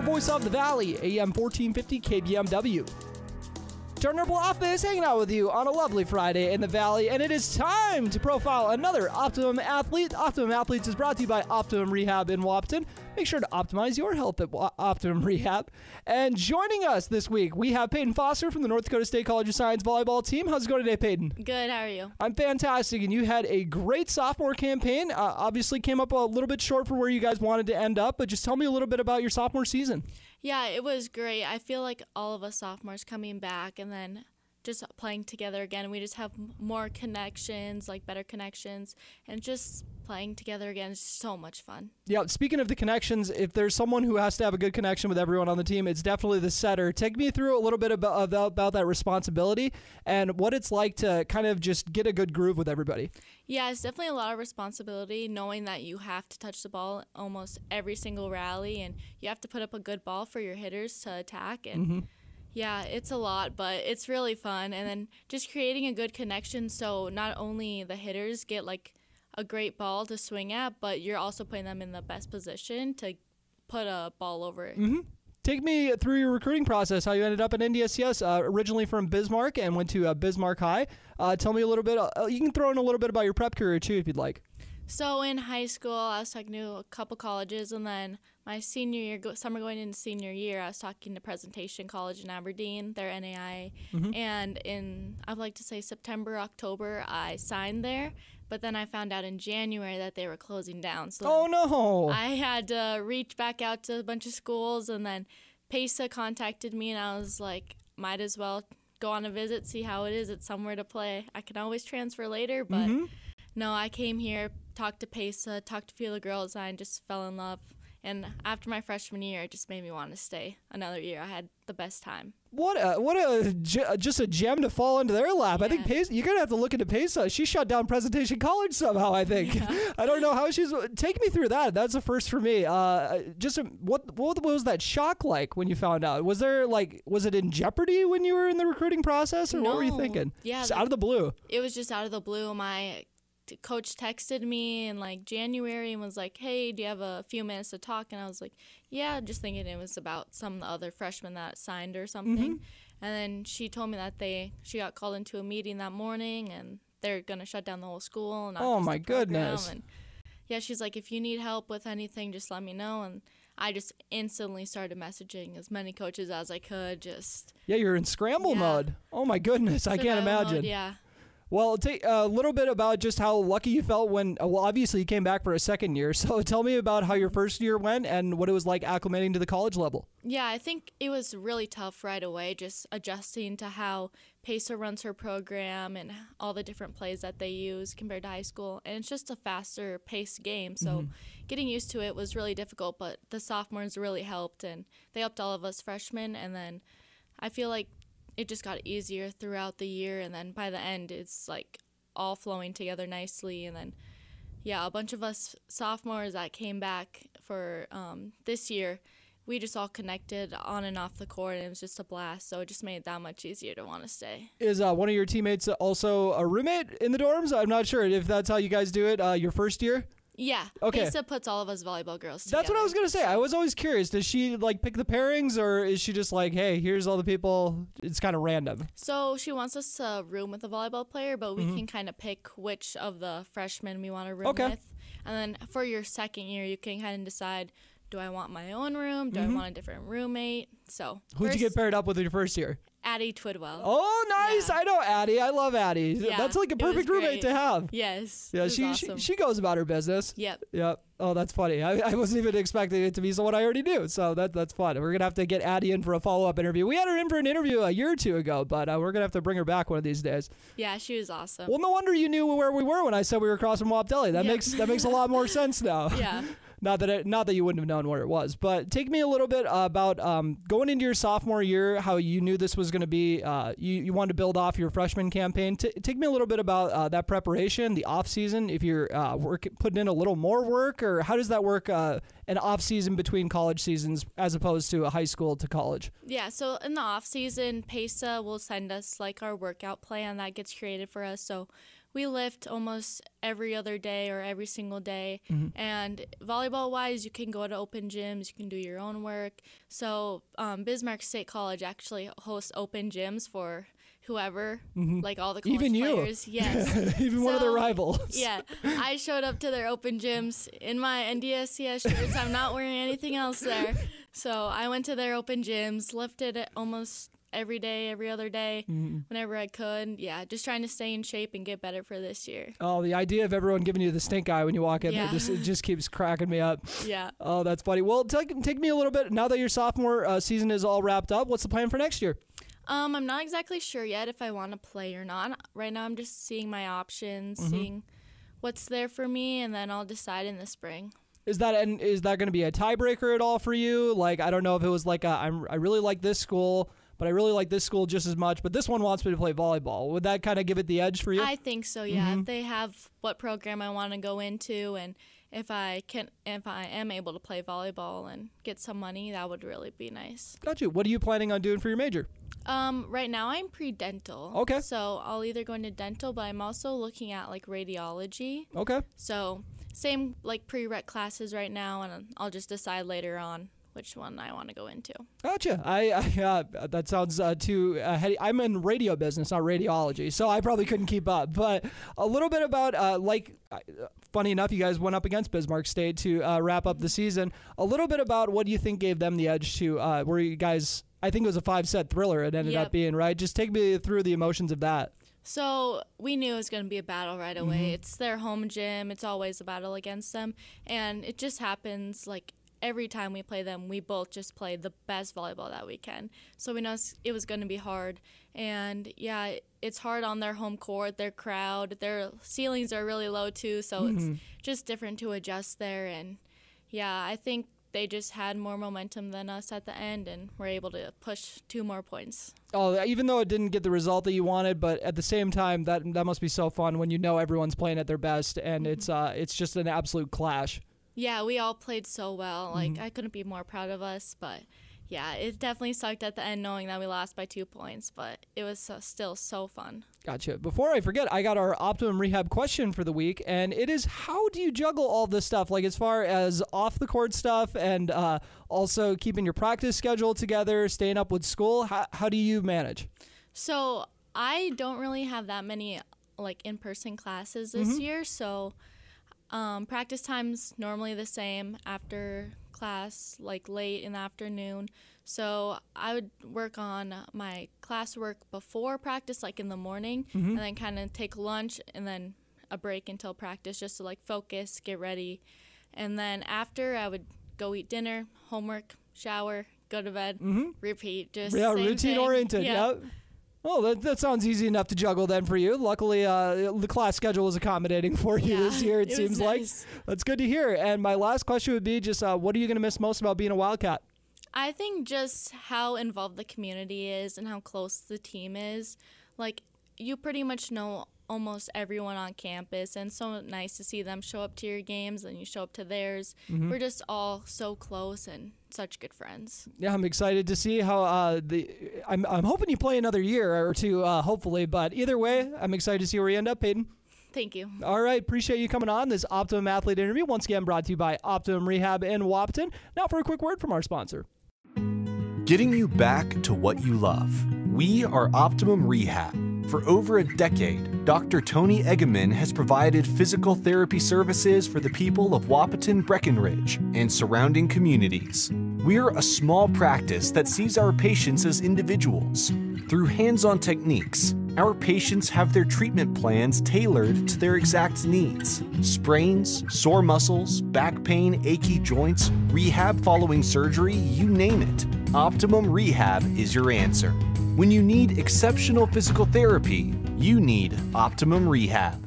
voice of the Valley, AM 1450 KBMW. Turner Bluff hanging out with you on a lovely Friday in the Valley, and it is time to profile another Optimum athlete. Optimum Athletes is brought to you by Optimum Rehab in Wapton. Make sure to optimize your health at Optimum Rehab. And joining us this week, we have Payton Foster from the North Dakota State College of Science volleyball team. How's it going today, Payton? Good, how are you? I'm fantastic, and you had a great sophomore campaign. Obviously came up a little bit short for where you guys wanted to end up, but just tell me a little bit about your sophomore season. Yeah, it was great. I feel like all of us sophomores coming back and then just playing together again. We just have more connections, like better connections, and just playing together again is so much fun. Yeah, speaking of the connections, if there's someone who has to have a good connection with everyone on the team, it's definitely the setter. Take me through a little bit about that responsibility and what it's like to kind of just get a good groove with everybody. Yeah, it's definitely a lot of responsibility knowing that you have to touch the ball almost every single rally, and you have to put up a good ball for your hitters to attack. And yeah, it's a lot, but it's really fun. And then just creating a good connection so not only the hitters get like a great ball to swing at, but you're also putting them in the best position to put a ball over it. Take me through your recruiting process, how you ended up at NDSCS, originally from Bismarck and went to Bismarck High. Tell me a little bit, you can throw in a little bit about your prep career too if you'd like. So in high school, I was talking to a couple colleges, and then my senior year, summer going into senior year, I was talking to Presentation College in Aberdeen, their NAI, and in, I'd like to say September, October, I signed there, but then I found out in January that they were closing down. So oh no! I had to reach back out to a bunch of schools, and then PESA contacted me, and I was like, might as well go on a visit, see how it is. It's somewhere to play. I can always transfer later, but no, I came here, talked to PESA, talked to a few of the girls, and I just fell in love. And after my freshman year, it just made me want to stay another year. I had the best time. Just a gem to fall into their lap. Yeah. I think PESA, you're gonna have to look into PESA. She shut down Presentation College somehow, I think. Yeah. I don't know how she's. Take me through that. That's a first for me. What was that shock like when you found out? Was it in jeopardy when you were in the recruiting process, or no. What were you thinking? Yeah, just out of the blue. It was just out of the blue. My coach texted me in like January and was like, hey, do you have a few minutes to talk? And I was like, yeah, just thinking it was about some of the other freshmen that signed or something. And then she told me that she got called into a meeting that morning and they're going to shut down the whole school. And oh my goodness. And yeah, she's like, if you need help with anything, just let me know. And I just instantly started messaging as many coaches as I could. Yeah, you're in scramble mode. Oh my goodness, I can't imagine. Mode, yeah. Well, take a little bit about just how lucky you felt when, obviously you came back for a second year. So tell me about how your first year went and what it was like acclimating to the college level. Yeah, I think it was really tough right away, just adjusting to how PESA runs her program and all the different plays that they use compared to high school. And it's just a faster paced game. So getting used to it was really difficult, but the sophomores really helped, and they helped all of us freshmen. And then I feel like it just got easier throughout the year, and then by the end, it's like all flowing together nicely. And then, yeah, a bunch of us sophomores that came back for this year, we just all connected on and off the court, and it was just a blast. So it just made it that much easier to want to stay. Is one of your teammates also a roommate in the dorms? I'm not sure if that's how you guys do it your first year. Yeah. Okay. PESA puts all of us volleyball girls together. That's what I was going to say. I was always curious. Does she pick the pairings, or is she just like, hey, here's all the people? It's kind of random. So she wants us to room with a volleyball player, but we can kind of pick which of the freshmen we want to room with. And then for your second year, you can kind of decide, do I want my own room? Do I want a different roommate? So who'd you get paired up with in your first year? Addie Twidwell. Oh, nice. Yeah. I know Addie. I love Addie. Yeah, that's like a perfect roommate to have. Yes. Yeah, she goes about her business. Yep. Oh, that's funny. I wasn't even expecting it to be someone I already knew. So that's fun. We're going to have to get Addie in for a follow-up interview. We had her in for an interview a year or two ago, but we're going to have to bring her back one of these days. Yeah, she was awesome. Well, no wonder you knew where we were when I said we were across from Wap Deli. That makes a lot more sense now. Yeah. Not that you wouldn't have known where it was, but take me a little bit about going into your sophomore year, how you knew this was going to be, you wanted to build off your freshman campaign. Take me a little bit about that preparation, the off season, if you're putting in a little more work, or how does that work, an off season between college seasons as opposed to a high school to college? Yeah, so in the off season, PESA will send us like our workout plan that gets created for us. So we lift almost every other day or every single day. And volleyball-wise, you can go to open gyms. You can do your own work. So Bismarck State College actually hosts open gyms for whoever, like all the college Even players. You. Yes. Even one of their rivals. Yeah. I showed up to their open gyms in my NDSCS shirts. I'm not wearing anything else there. So I went to their open gyms, lifted it almost every day, every other day, whenever I could. Yeah, just trying to stay in shape and get better for this year. Oh, the idea of everyone giving you the stink eye when you walk in there, it just keeps cracking me up. Yeah. Oh, that's funny. Well, take me a little bit, now that your sophomore season is all wrapped up, what's the plan for next year? I'm not exactly sure yet if I want to play or not. Right now I'm just seeing my options, seeing what's there for me, and then I'll decide in the spring. Is that going to be a tiebreaker at all for you? Like, I don't know if it was like I really like this school, but I really like this school just as much, but this one wants me to play volleyball. Would that kind of give it the edge for you? I think so, yeah. If they have what program I want to go into, and if I am able to play volleyball and get some money, that would really be nice. Got you. What are you planning on doing for your major? Right now I'm pre-dental. Okay. So I'll either go into dental, but I'm also looking at like radiology. Okay. So same like prereq classes right now, and I'll just decide later on which one I want to go into. Gotcha. That sounds too heady. I'm in radio business, not radiology, so I probably couldn't keep up. But a little bit about funny enough, you guys went up against Bismarck State to wrap up the season. A little bit about what do you think gave them the edge to where you guys, I think it was a 5-set thriller it ended up being, right? Just take me through the emotions of that. So we knew it was going to be a battle right away. It's their home gym. It's always a battle against them. And it just happens like every time we play them, we both just play the best volleyball that we can. So we know it was going to be hard. And, yeah, it's hard on their home court, their crowd. Their ceilings are really low, too, so it's just different to adjust there. And, yeah, I think they just had more momentum than us at the end and were able to push 2 more points. Oh, even though it didn't get the result that you wanted, but at the same time, that must be so fun when you know everyone's playing at their best, and it's just an absolute clash. Yeah, we all played so well. Like, I couldn't be more proud of us, but yeah, it definitely sucked at the end knowing that we lost by 2 points, but it was still so fun. Gotcha. Before I forget, I got our Optimum Rehab question for the week, and it is, how do you juggle all this stuff, like as far as off-the-court stuff and also keeping your practice schedule together, staying up with school? How do you manage? So I don't really have that many like in-person classes this year, so practice time's normally the same after class, like late in the afternoon. So I would work on my classwork before practice, like in the morning, and then kind of take lunch and then a break until practice just to like focus, get ready. And then after, I would go eat dinner, homework, shower, go to bed, repeat. Just routine oriented. Yep. Well, that sounds easy enough to juggle then for you. Luckily, the class schedule was accommodating for you this year, it seems like. That's good to hear. And my last question would be just what are you going to miss most about being a Wildcat? I think just how involved the community is and how close the team is. Like, you pretty much know almost everyone on campus, and it's so nice to see them show up to your games and you show up to theirs. We're just all so close and such good friends. Yeah, I'm excited to see how I'm hoping you play another year or two, hopefully. But either way, I'm excited to see where you end up, Payton. Thank you. All right, appreciate you coming on this Optimum Athlete interview. Once again, brought to you by Optimum Rehab in Wapton. Now for a quick word from our sponsor. Getting you back to what you love. We are Optimum Rehab. For over a decade, Dr. Tony Eggeman has provided physical therapy services for the people of Wahpeton, Breckenridge, and surrounding communities. We're a small practice that sees our patients as individuals. Through hands-on techniques, our patients have their treatment plans tailored to their exact needs. Sprains, sore muscles, back pain, achy joints, rehab following surgery, you name it. Optimum Rehab is your answer. When you need exceptional physical therapy, you need Optimum Rehab.